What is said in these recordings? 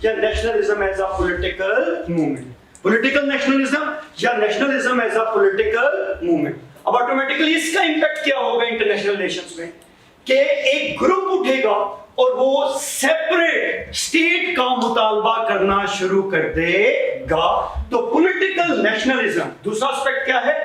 या nationalism as a political movement, political nationalism या nationalism as a political movement. अब automatically इसका impact क्या होगा इंटरनेशनल रिलेशंस में कि एक ग्रुप उठेगा और वो सेपरेट स्टेट का मुतालबा करना शुरू कर देगा। तो पॉलिटिकल नेशनलिज्म, दूसरा एस्पेक्ट क्या है,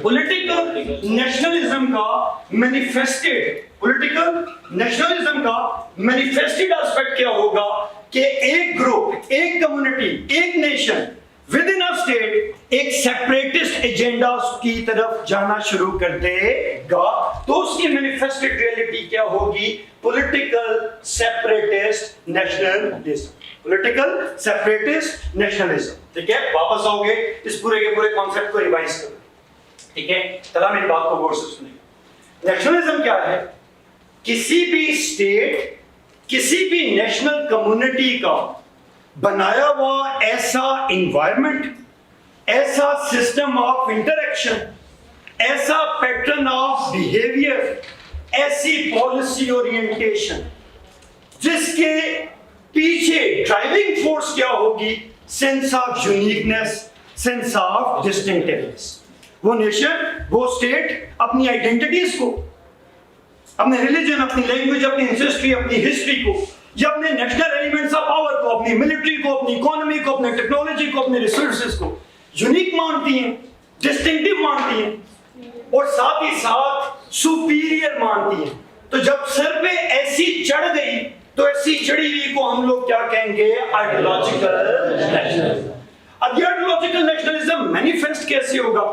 पॉलिटिकल नेशनलिज्म का मैनिफेस्टेड, पॉलिटिकल नेशनलिज्म का मैनिफेस्टेड एस्पेक्ट क्या होगा कि एक ग्रुप, एक कम्युनिटी, एक nation with in a state एक सेपरेटिस्ट एजेंडा की तरफ जाना शुरू कर देगा। तो उसकी मैनिफेस्टेड रियलिटी क्या होगी, political separatist nationalism, political separatist nationalism. ठीक है, वापस आओगे इस पूरे के पूरे कॉन्सेप्ट को रिवाइज करो। ठीक है, तला मेरी बात को गौर से सुनिए। नेशनलिज्म क्या है, किसी भी स्टेट, किसी भी नेशनल कम्युनिटी का बनाया हुआ ऐसा एनवायरनमेंट, ऐसा सिस्टम ऑफ इंटरेक्शन, ऐसा पैटर्न ऑफ बिहेवियर, ऐसी पॉलिसी ओरिएंटेशन जिसके पीछे ड्राइविंग फोर्स क्या होगी, sense of uniqueness, sense of distinctiveness. वो नेशन, वो स्टेट अपनी आइडेंटिटीज को, अपने रिलीजन, अपनी लैंग्वेज, अपनी एंसेस्ट्री, अपनी हिस्ट्री को, या अपने नेशनल एलिमेंट्स ऑफ पावर को, अपनी मिलिट्री को, अपनी इकोनॉमी को, अपने टेक्नोलॉजी को, अपने रिसोर्सेज को यूनिक मानती हैं, डिस्टिंक्टिव मानती हैं और साथ ही साथ सुपीरियर मानती हैं। तो जब सर पे ऐसी चढ़ गई तो ऐसी चढ़ी हुई को हम लोग क्या कहेंगे, आइडियोलॉजिकल नेशनलिज्म। अब ये आइडियोलॉजिकल नेशनलिज्म मैनिफेस्ट कैसे होगा,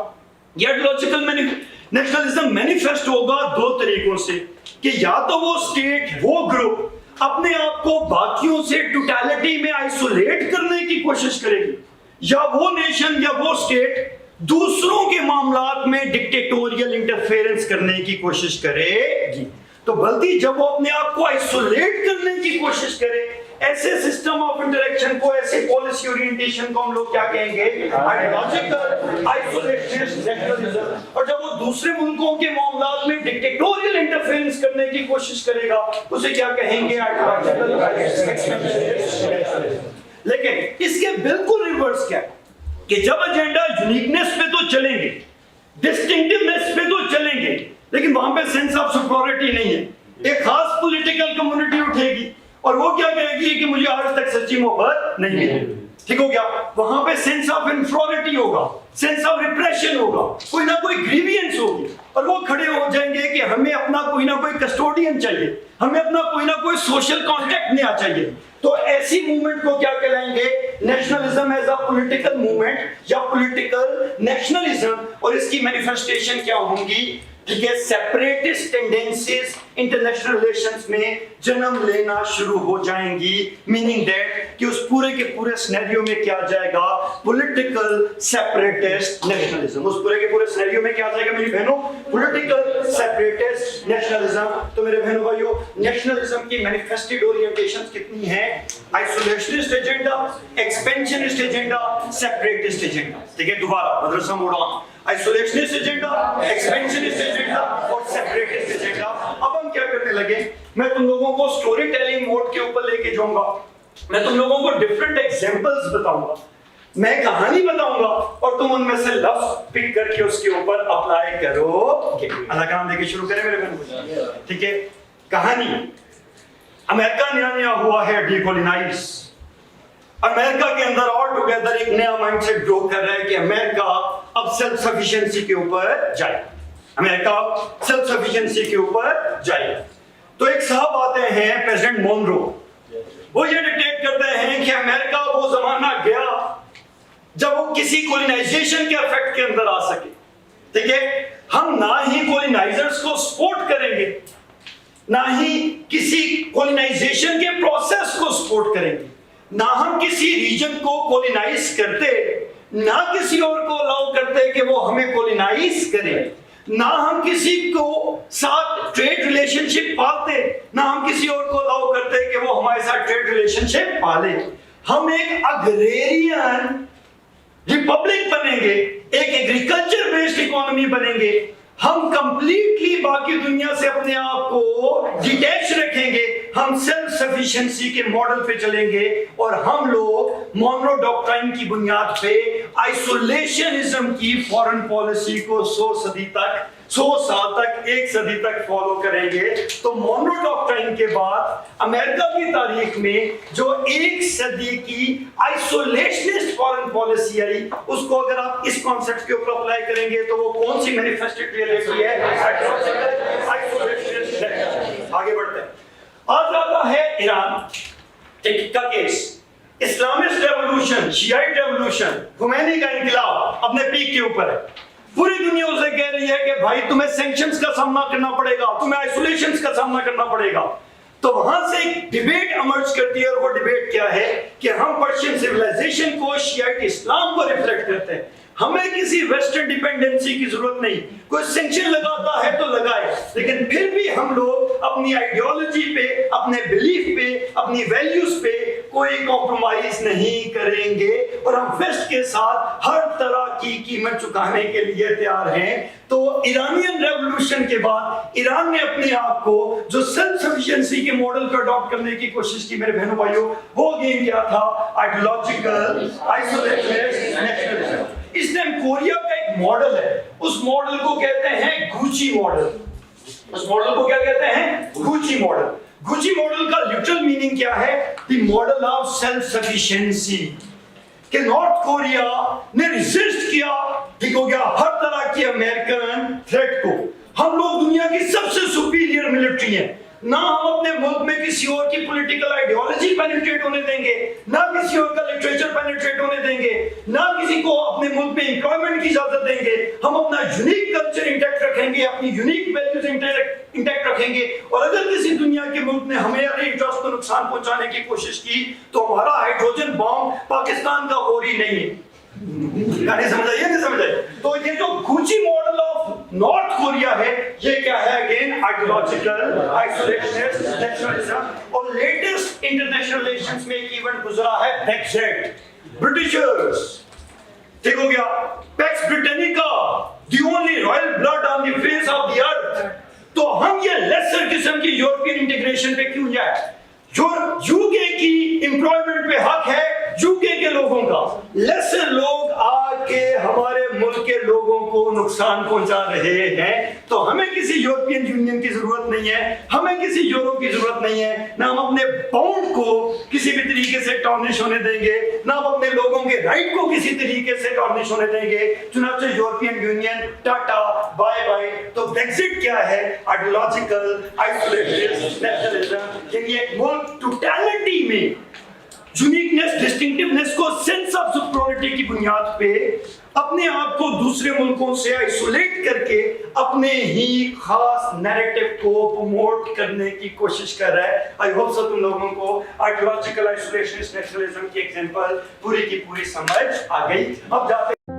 ये आइडियोलॉजिकल नेशनलिज्म मैनिफेस्ट होगा दो तरीकों से, कि या तो वो स्टेट, वो ग्रुप अपने आप को बाकियों से टोटलिटी में आइसोलेट करने की कोशिश करेगी, या वो नेशन या वो स्टेट दूसरों के मामलात में डिक्टेटोरियल इंटरफेरेंस करने की कोशिश करेगी। तो बल्कि जब वो अपने आप को आइसोलेट करने की कोशिश करे, ऐसे सिस्टम ऑफ इंटरेक्शन को, ऐसे पॉलिसी ओरिएंटेशन को हम लोग क्या कहेंगे, आइडियोलॉजिकल आइसोलेशनिस्ट नेशनलिज्म। और जब वो दूसरे मुल्कों के मामलात में डिक्टेटोरियल इंटरफेरेंस करने की कोशिश करेगा, उसे क्या कहेंगे, आइडियोलॉजिकल एक्सपेंशनिस्ट। लेकिन इसके बिल्कुल रिवर्स क्या है कि जब एजेंडा यूनिकनेस पे तो चलेंगे, डिस्टिंक्टिवनेस पे तो चलेंगे, लेकिन वहां पे सेंस ऑफ सुपीरियरिटी नहीं है। एक खास पॉलिटिकल कम्युनिटी उठेगी और वो क्या कहेगी कि मुझे आज तक सच्ची मोहब्बत नहीं मिली, ठीक हो गया, वहां पे सेंस ऑफ इंफीरियरिटी होगा, सेंस ऑफ रिप्रेशन होगा, कोई ना कोई ग्रीवियंस होगी, और वो खड़े हो जाएंगे कि हमें अपना कोई ना कोई कस्टोडियन चाहिए, हमें अपना कोई ना कोई सोशल कॉन्टैक्ट नया चाहिए। तो ऐसी मूवमेंट को क्या कहलाएंगे, nationalism as a political movement या पॉलिटिकल नेशनलिज्म। और इसकी मैनिफेस्टेशन क्या होंगी, ठीक है, सेपरेटिस्ट टेंडेंसीज इंटरनेशनल रिलेशंस में जन्म लेना शुरू हो जाएंगी, मीनिंग दैट कि उस पूरे के पूरे सिनेरियो में क्या आ जाएगा, पॉलिटिकल सेपरेटिस्ट नेशनलिज्म। उस पूरे के पूरे सिनेरियो में क्या आ जाएगा मेरी बहनों, पॉलिटिकल सेपरेटिस्ट नेशनलिज्म। तो मेरे बहनों भाइयों, नेशनलिज्म की मैनिफेस्टेड ओरिएंटेशंस कितनी हैं, isolationist agenda, expansionist agenda, separatist agenda. ठीक है, दोबारा मदरसा मोड़ on, isolationist agenda, expansionist agenda और सेपरेटिस्ट एजेंडा। अब हम क्या करने लगे, मैं तुम लोगों को स्टोरी टेलिंग मोड के ऊपर लेके जाऊंगा, मैं तुम लोगों को डिफरेंट एग्जांपल्स बताऊंगा, मैं कहानी बताऊंगा और तुम उनमें से लफ्ज पिक करके उसके ऊपर अप्लाई करो। अल्लाह का नाम लेके शुरू करें मेरे बहनों, ठीक है। कहानी, अमेरिका नया हुआ है डीकोलोनाइज, अमेरिका के अंदर ऑल टुगेदर एक नया माइंडसेट ग्रो कर रहा है कि अमेरिका अब सेल्फ सफिशिएंसी के ऊपर जाए, अमेरिका सेल्फ सफिशिएंसी के ऊपर जाए। तो एक साहब आते हैं प्रेसिडेंट मोनरो, वो ये डिक्टेट करते हैं कि अमेरिका वो जमाना गया जब वो किसी कोलोनाइजेशन के इफेक्ट के अंदर आ सके, ठीक है। हम ना ही कोलोनाइजर्स को सपोर्ट करेंगे, ना ही किसी कोलोनाइजेशन के प्रोसेस को सपोर्ट करेंगे, ना हम किसी रीजन को कोलोनाइज करते, ना किसी और को अलाउ करते कि वो हमें कोलोनाइज करे, ना हम किसी को साथ ट्रेड रिलेशनशिप पालते, ना हम किसी और को अलाउ करते कि वो हमारे साथ ट्रेड रिलेशनशिप पाले। हम एक अग्रेरियन रिपब्लिक बनेंगे, एक एग्रीकल्चर बेस्ड इकोनॉमी बनेंगे, हम कंप्लीटली बाकी दुनिया से अपने आप को डिटैच रखेंगे, हम सेल्फ सफिशिएंसी के मॉडल पे चलेंगे और हम लोग मोनरो डॉक्ट्राइन की बुनियाद पे आइसोलेशनिज्म की फॉरेन पॉलिसी को 100 साल तक 1 सदी तक फॉलो करेंगे। तो मोनरो डॉक्ट्राइन के बाद अमेरिका की तारीख में जो 1 सदी की आइसोलेशनिस्ट फॉरेन पॉलिसी आई, उसको अगर आप इस कॉन्सेप्ट के ऊपर अप्लाई करेंगे तो वो कौन सी मैनिफेस्टेड रियलिटी है? आइसोलेशनिस्ट। आगे बढ़ते हैं। आज आता है ईरान का case, Islamist revolution, Shiite revolution, Khomeini का इंकलाब अपने पीक के ऊपर है। पूरी दुनिया उसे कह रही है कि भाई तुम्हें सैंक्शंस का सामना करना पड़ेगा, तुम्हें आइसोलेशंस का सामना करना पड़ेगा। तो वहां से एक डिबेट इमर्ज करती है और वो डिबेट क्या है कि हम पर्शियन सिविलाइजेशन को, शियाइट इस्लाम को रिफ्लेक्ट करते हैं। हमें किसी वेस्टर्न डिपेंडेंसी की जरूरत नहीं। कोई सैंक्शन लगाता है तो लगाए, लेकिन फिर भी हम लोग अपनी आइडियोलॉजी पे, अपने बिलीफ पे, अपनी वैल्यूज पे कोई कॉम्प्रोमाइज नहीं करेंगे और हम वेस्ट के साथ हर तरह की कीमत चुकाने के लिए तैयार हैं। तो ईरानियन रेवोल्यूशन के बाद ईरान ने अपने आप को जो सेल्फ सफिशिएंसी के मॉडल को अडॉप्ट करने की कोशिश की। मेरे बहनों भाइयों, वो गेम क्या था? Ideological isolationist nationalism. इसने कोरिया का एक मॉडल है, उस मॉडल को कहते हैं गुची मॉडल। उस मॉडल को क्या कहते हैं? Gucci model. गुची मॉडल का लिटरल मीनिंग क्या है? The model of self sufficiency. कि नॉर्थ कोरिया ने रेजिस्ट किया, ठीक हो गया, हर तरह की अमेरिकन थ्रेट को। हम लोग दुनिया की सबसे सुपीरियर मिलिट्री हैं, ना हम अपने मुल्क में किसी और की पॉलिटिकल आइडियोलॉजी पेनिट्रेट होने देंगे, ना किसी और का लिटरेचर पेनिट्रेट होने देंगे, ना किसी को अपने मुल्क में एम्प्लॉयमेंट की इजाजत देंगे। हम अपना यूनिक कल्चर इंटैक्ट रखेंगे, अपनी यूनिक वैल्यूज इंटैक्ट रखेंगे। और अगर किसी दुनिया के मुल्क ने हमारे इंटरेस्ट को नुकसान पहुंचाने की कोशिश की तो हमारा हाइड्रोजन बॉम्ब पाकिस्तान का और ही नहीं है। गाने समझ आइए, नहीं समझ आइए? तो ये जो Gucci model of north Korea है, ये क्या है? Again ideological isolationist nationalism. और लेटेस्ट इंटरनेशनल रिलेशंस में एक इवेंट गुजरा है, ब्रेक्सिट। ब्रिटिशर्स, ठीक हो गया, PACS Britannica, the only royal blood on the face of the earth. तो हम ये लेसर किस्म की यूरोपियन इंटीग्रेशन पे क्यों जाए? जो यूके की एम्प्लॉयमेंट पे हक है यूके के लोगों का, लेसर लोग आके हमारे मुल्क के लोगों को नुकसान पहुंचा रहे हैं। तो हमें किसी यूरोपियन यूनियन की जरूरत नहीं है, हमें किसी यूरो की जरूरत नहीं है, ना हम अपने पाउंड को किसी भी तरीके से टॉर्निश होने देंगे, ना हम अपने लोगों के राइट को किसी तरीके से टॉर्निश होने देंगे। चुनाचे European Union, tata, bye bye. तो ब्रेक्सिट क्या है? Ideological isolationist nationalism. ये मुल्क टोटलिटी में यूनिकनेस, डिस्टिंक्टिवनेस को, सेंस ऑफ सुपीरियरिटी की बुनियाद पे अपने आप को दूसरे मुल्कों से आइसोलेट करके अपने ही खास नैरेटिव को प्रमोट करने की कोशिश कर रहा है। आई होप सो तुम लोगों को आइडियोलॉजिकल आइसोलेशनिस्ट नेशनलिज्म की एग्जांपल पूरी की पूरी समझ आ गई। अब जाते